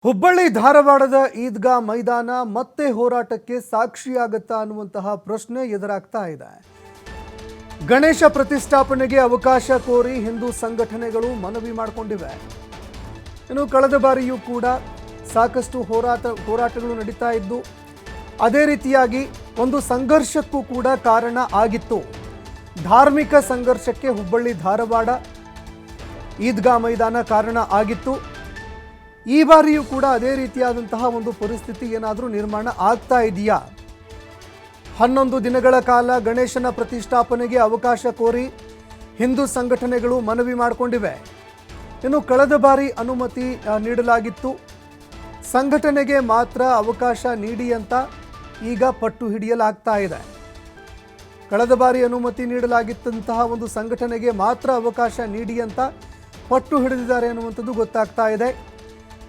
ಹುಬ್ಬಳ್ಳಿ ಧಾರವಾಡದ ಈದ್ಗಾ ಮೈದಾನ ಮತ್ತೆ ಹೋರಾಟಕ್ಕೆ ಸಾಕ್ಷಿಯಾಗುತ್ತಾ ಅನ್ನುವಂತಹ ಪ್ರಶ್ನೆ ಎದುರಾಗ್ತಾ ಇದೆ. ಗಣೇಶ ಪ್ರತಿಷ್ಠಾಪನೆಗೆ ಅವಕಾಶ ಕೋರಿ ಹಿಂದೂ ಸಂಘಟನೆಗಳು ಮನವಿ ಮಾಡಿಕೊಂಡಿವೆ. ಇನ್ನು ಕಳೆದ ಬಾರಿಯೂ ಕೂಡ ಸಾಕಷ್ಟು ಹೋರಾಟಗಳು ನಡೀತಾ ಇದ್ದು ಅದೇ ರೀತಿಯಾಗಿ ಒಂದು ಸಂಘರ್ಷಕ್ಕೂ ಕೂಡ ಕಾರಣ ಆಗಿತ್ತು. ಧಾರ್ಮಿಕ ಸಂಘರ್ಷಕ್ಕೆ ಹುಬ್ಬಳ್ಳಿ ಧಾರವಾಡ ಈದ್ಗಾ ಮೈದಾನ ಕಾರಣ ಆಗಿತ್ತು. ಈ ಬಾರಿಯೂ ಕೂಡ ಅದೇ ರೀತಿಯಾದಂತಹ ಒಂದು ಪರಿಸ್ಥಿತಿ ಏನಾದರೂ ನಿರ್ಮಾಣ ಆಗ್ತಾ ಇದೆಯಾ? 11 ದಿನಗಳ ಕಾಲ ಗಣೇಶನ ಪ್ರತಿಷ್ಠಾಪನೆಗೆ ಅವಕಾಶ ಕೋರಿ ಹಿಂದೂ ಸಂಘಟನೆಗಳು ಮನವಿ ಮಾಡಿಕೊಂಡಿವೆ. ಇನ್ನು ಕಳೆದ ಬಾರಿ ಅನುಮತಿ ನೀಡಲಾಗಿತ್ತು. ಸಂಘಟನೆಗೆ ಮಾತ್ರ ಅವಕಾಶ ನೀಡಿ ಅಂತ ಈಗ ಪಟ್ಟು ಹಿಡಿಯಲಾಗ್ತಾ ಇದೆ. ಕಳೆದ ಬಾರಿ ಅನುಮತಿ ನೀಡಲಾಗಿದ್ದಂತಹ ಒಂದು ಸಂಘಟನೆಗೆ ಮಾತ್ರ ಅವಕಾಶ ನೀಡಿ ಅಂತ ಪಟ್ಟು ಹಿಡಿದಿದ್ದಾರೆ ಅನ್ನುವಂಥದ್ದು ಗೊತ್ತಾಗ್ತಾ ಇದೆ.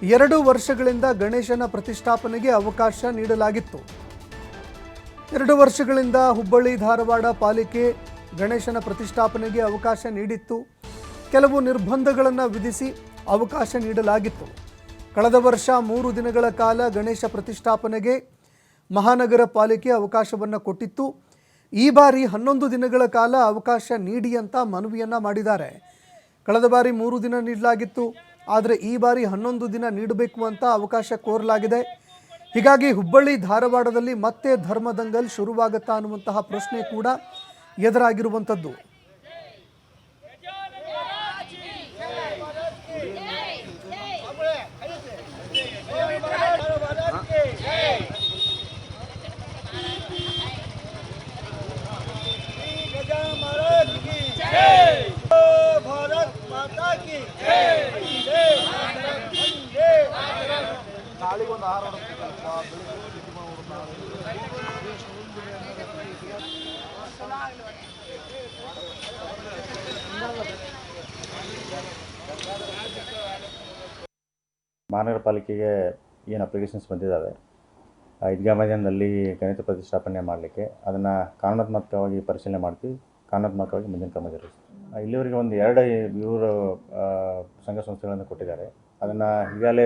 2 ವರ್ಷಗಳಿಂದ ಗಣೇಶನ ಪ್ರತಿಷ್ಠಾಪನೆಗೆ ಅವಕಾಶ ನೀಡಲಾಗಿತ್ತು. 2 ವರ್ಷಗಳಿಂದ ಹುಬ್ಬಳ್ಳಿ ಧಾರವಾಡ ಪಾಲಿಕೆ ಗಣೇಶನ ಪ್ರತಿಷ್ಠಾಪನೆಗೆ ಅವಕಾಶ ನೀಡಿತ್ತು. ಕೆಲವು ನಿರ್ಬಂಧಗಳನ್ನು ವಿಧಿಸಿ ಅವಕಾಶ ನೀಡಲಾಗಿತ್ತು. ಕಳೆದ ವರ್ಷ 3 ದಿನಗಳ ಕಾಲ ಗಣೇಶ ಪ್ರತಿಷ್ಠಾಪನೆಗೆ ಮಹಾನಗರ ಪಾಲಿಕೆ ಅವಕಾಶವನ್ನು ಕೊಟ್ಟಿತ್ತು. ಈ ಬಾರಿ 11 ದಿನಗಳ ಕಾಲ ಅವಕಾಶ ನೀಡಿ ಅಂತ ಮನವಿಯನ್ನು ಮಾಡಿದ್ದಾರೆ. ಕಳೆದ ಬಾರಿ 3 ದಿನ ನೀಡಲಾಗಿತ್ತು, ಆದರೆ ಈ ಬಾರಿ 11 ದಿನ ನೀಡಬೇಕು ಅಂತ ಅವಕಾಶ ಕೋರಲಾಗಿದೆ. ಹೀಗಾಗಿ ಹುಬ್ಬಳ್ಳಿ ಧಾರವಾಡದಲ್ಲಿ ಮತ್ತೆ ಧರ್ಮದಂಗಲ್ ಶುರುವಾಗುತ್ತಾ ಅನ್ನುವಂತಹ ಪ್ರಶ್ನೆ ಕೂಡ ಎದುರಾಗಿರುವಂಥದ್ದು. ಮಹಾನಗರ ಪಾಲಿಕೆಗೆ ಏನು ಅಪ್ಲಿಕೇಶನ್ಸ್ ಬಂದಿದ್ದಾವೆ ಈದ್ಗಾ ಮೈದಾನದಲ್ಲಿ ಗಣೇಶ ಪ್ರತಿಷ್ಠಾಪನೆ ಮಾಡಲಿಕ್ಕೆ ಅದನ್ನು ಕಾನೂನಾತ್ಮಕವಾಗಿ ಪರಿಶೀಲನೆ ಮಾಡ್ತೀವಿ. ಕಾನೂನಾತ್ಮಕವಾಗಿ ಮುಂದಿನ ಕ್ರಮ ಜರುಗಿಸ್ತೀವಿ. ಇಲ್ಲಿವರೆಗೆ ಒಂದು 2 ಇವರು ಸಂಘ ಸಂಸ್ಥೆಗಳನ್ನು ಕೊಟ್ಟಿದ್ದಾರೆ. ಅದನ್ನು ಈಗಾಗಲೇ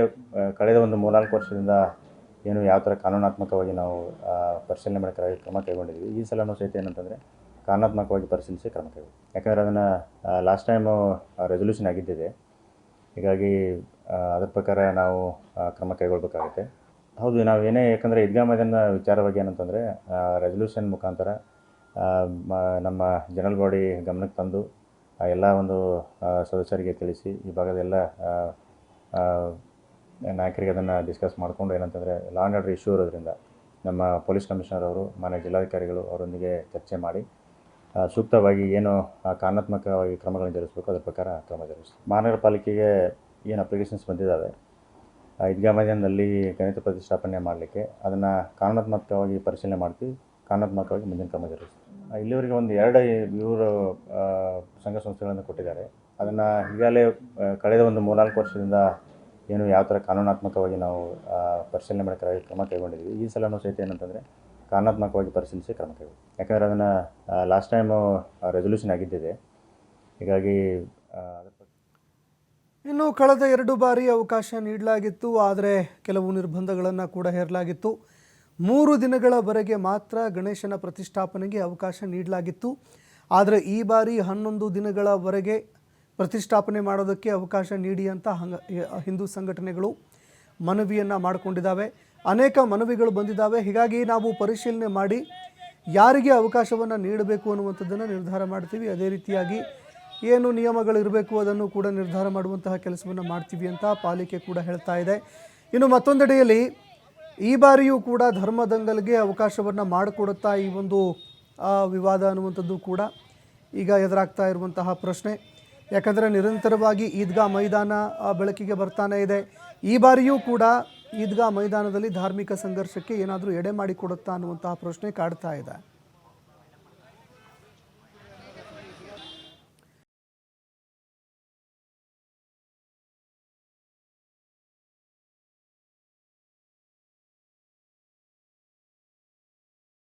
ಕಳೆದ ಒಂದು 3-4 ವರ್ಷದಿಂದ ಏನು ಯಾವ ಥರ ಕಾನೂನಾತ್ಮಕವಾಗಿ ನಾವು ಪರಿಶೀಲನೆ ಮಾಡಿ ಕ್ರಮ ಕೈಗೊಂಡಿದ್ವಿ. ಈ ಸಲನೂ ಸಹಿತ ಏನಂತಂದರೆ ಕಾನೂನಾತ್ಮಕವಾಗಿ ಪರಿಶೀಲಿಸಿ ಕ್ರಮ ಕೈಗೊಂಡು, ಯಾಕಂದರೆ ಅದನ್ನು ಲಾಸ್ಟ್ ಟೈಮು ರೆಸೊಲ್ಯೂಷನ್ ಆಗಿದ್ದಿದೆ. ಹೀಗಾಗಿ ಅದರ ಪ್ರಕಾರ ನಾವು ಕ್ರಮ ಕೈಗೊಳ್ಳಬೇಕಾಗುತ್ತೆ. ಹೌದು, ನಾವು ಏನೇ, ಯಾಕಂದರೆ ಈದ್ಗಾ ಮೈದಾನ ವಿಚಾರವಾಗಿ ಏನಂತಂದರೆ ರೆಸೊಲ್ಯೂಷನ್ ಮುಖಾಂತರ ನಮ್ಮ ಜನರಲ್ ಬಾಡಿ ಗಮನಕ್ಕೆ ತಂದು ಎಲ್ಲ ಒಂದು ಸದಸ್ಯರಿಗೆ ತಿಳಿಸಿ ಈ ಭಾಗದ ಎಲ್ಲ ನಾಯಕರಿಗೆ ಅದನ್ನು ಡಿಸ್ಕಸ್ ಮಾಡಿಕೊಂಡು ಏನಂತಂದರೆ ಲಾ ಆ್ಯಂಡ್ ಆರ್ಡರ್ ಇಶ್ಯೂ ಇರೋದ್ರಿಂದ ನಮ್ಮ ಪೊಲೀಸ್ ಕಮಿಷನರ್ ಅವರು, ಮಾನ್ಯ ಜಿಲ್ಲಾಧಿಕಾರಿಗಳು ಅವರೊಂದಿಗೆ ಚರ್ಚೆ ಮಾಡಿ ಸೂಕ್ತವಾಗಿ ಏನು ಕಾನೂನಾತ್ಮಕವಾಗಿ ಕ್ರಮಗಳನ್ನು ಜರುಗಿಸಬೇಕು ಅದರ ಪ್ರಕಾರ ಕ್ರಮ ಜರುಗಿಸ್ತೀವಿ. ಮಹಾನಗರ ಪಾಲಿಕೆಗೆ ಏನು ಅಪ್ಲಿಕೇಶನ್ಸ್ ಬಂದಿದ್ದಾವೆ ಈದ್ಗಾ ಮೈದಾನದಲ್ಲಿ ಗಣೇಶ ಪ್ರತಿಷ್ಠಾಪನೆ ಮಾಡಲಿಕ್ಕೆ ಅದನ್ನು ಕಾನೂನಾತ್ಮಕವಾಗಿ ಪರಿಶೀಲನೆ ಮಾಡ್ತೀವಿ. ಕಾನೂನಾತ್ಮಕವಾಗಿ ಮುಂದಿನ ಕ್ರಮ ಜರುಗಿಸ್ತೀವಿ. ಇಲ್ಲಿವರೆಗೆ ಒಂದು 2 ಇವರು ಸಂಘ ಸಂಸ್ಥೆಗಳನ್ನು ಕೊಟ್ಟಿದ್ದಾರೆ. ಅದನ್ನು ಈಗಾಗಲೇ ಕಳೆದ ಒಂದು 3-4 ವರ್ಷದಿಂದ ಏನು ಯಾವ ಥರ ಕಾನೂನಾತ್ಮಕವಾಗಿ ನಾವು ಪರಿಶೀಲನೆ ಮಾಡಿ ಕ್ರಮ ಕೈಗೊಂಡಿದ್ವಿ. ಈ ಸಲನೂ ಸಹಿತ ಏನಂತಂದರೆ ಕಾನೂನಾತ್ಮಕವಾಗಿ ಪರಿಶೀಲಿಸಿ ಕ್ರಮ ಕೈಗೊಂಡು, ಯಾಕಂದರೆ ಅದನ್ನು ಲಾಸ್ಟ್ ಟೈಮು ರೆಸೊಲ್ಯೂಷನ್ ಆಗಿದ್ದಿದೆ. ಹೀಗಾಗಿ ಇನ್ನು ಕಳೆದ 2 ಬಾರಿ ಅವಕಾಶ ನೀಡಲಾಗಿತ್ತು, ಆದರೆ ಕೆಲವು ನಿರ್ಬಂಧಗಳನ್ನು ಕೂಡ ಹೇರಲಾಗಿತ್ತು. 3 ದಿನಗಳವರೆಗೆ ಮಾತ್ರ ಗಣೇಶನ ಪ್ರತಿಷ್ಠಾಪನೆಗೆ ಅವಕಾಶ ನೀಡಲಾಗಿತ್ತು. ಆದರೆ ಈ ಬಾರಿ 11 ದಿನಗಳವರೆಗೆ ಪ್ರತಿಷ್ಠಾಪನೆ ಮಾಡೋದಕ್ಕೆ ಅವಕಾಶ ನೀಡಿ ಅಂತ ಹಿಂದೂ ಸಂಘಟನೆಗಳು ಮನವಿಯನ್ನು ಮಾಡಿಕೊಂಡಿದ್ದಾವೆ. ಅನೇಕ ಮನವಿಗಳು ಬಂದಿದ್ದಾವೆ. ಹೀಗಾಗಿ ನಾವು ಪರಿಶೀಲನೆ ಮಾಡಿ ಯಾರಿಗೆ ಅವಕಾಶವನ್ನು ನೀಡಬೇಕು ಅನ್ನುವಂಥದ್ದನ್ನು ನಿರ್ಧಾರ ಮಾಡ್ತೀವಿ. ಅದೇ ರೀತಿಯಾಗಿ ಏನು ನಿಯಮಗಳಿರಬೇಕು ಅದನ್ನು ಕೂಡ ನಿರ್ಧಾರ ಮಾಡುವಂತಹ ಕೆಲಸವನ್ನು ಮಾಡ್ತೀವಿ ಅಂತ ಪಾಲಿಕೆ ಕೂಡ ಹೇಳ್ತಾ ಇದೆ. ಇನ್ನು ಮತ್ತೊಂದೆಡೆಯಲ್ಲಿ ಈ ಬಾರಿಯೂ ಕೂಡ ಧರ್ಮದಂಗಲ್ಗೆ ಅವಕಾಶವನ್ನು ಮಾಡಿಕೊಡುತ್ತಾ ಈ ಒಂದು ವಿವಾದ ಅನ್ನುವಂಥದ್ದು ಕೂಡ ಈಗ ಎದುರಾಗ್ತಾ ಇರುವಂತಹ ಪ್ರಶ್ನೆ. ಯಾಕಂದರೆ ನಿರಂತರವಾಗಿ ಈದ್ಗಾ ಮೈದಾನ ಬೆಳಕಿಗೆ ಬರ್ತಾನೆ ಇದೆ. ಈ ಬಾರಿಯೂ ಕೂಡ ಈದ್ಗಾ ಮೈದಾನದಲ್ಲಿ ಧಾರ್ಮಿಕ ಸಂಘರ್ಷಕ್ಕೆ ಏನಾದರೂ ಎಡೆ ಮಾಡಿಕೊಡುತ್ತಾ ಅನ್ನುವಂತಹ ಪ್ರಶ್ನೆ ಕಾಡ್ತಾ ಇದೆ.